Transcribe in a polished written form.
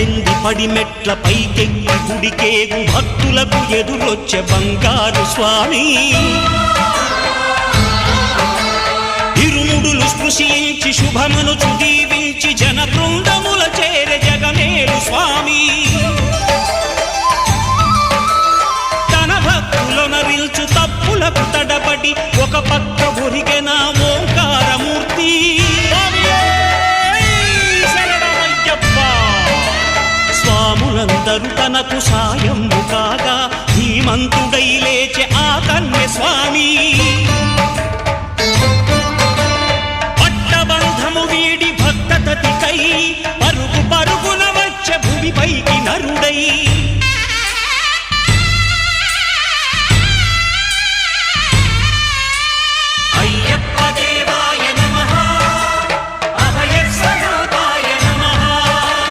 పద్దెంది పడిమెట్ల పైకెక్కి గుడికేగు భక్తులకు ఎదురొచ్చే బంగారు స్వామి ఇరుముడులు స్పృశించి శుభమనుచు దీవించి జన బృందముల చేర జగమేలు స్వామి తన భక్తులొనరిల్చు తప్పులకు తడబడి ఒక పక్క ఒరిగెన ఓంకారమూర్తి స్వాములందరూ తనకు సాయము కాగా ధీమంతుడై లేచె ఆ కన్య స్వామి పట్టబంధము వీడి భక్తతతికై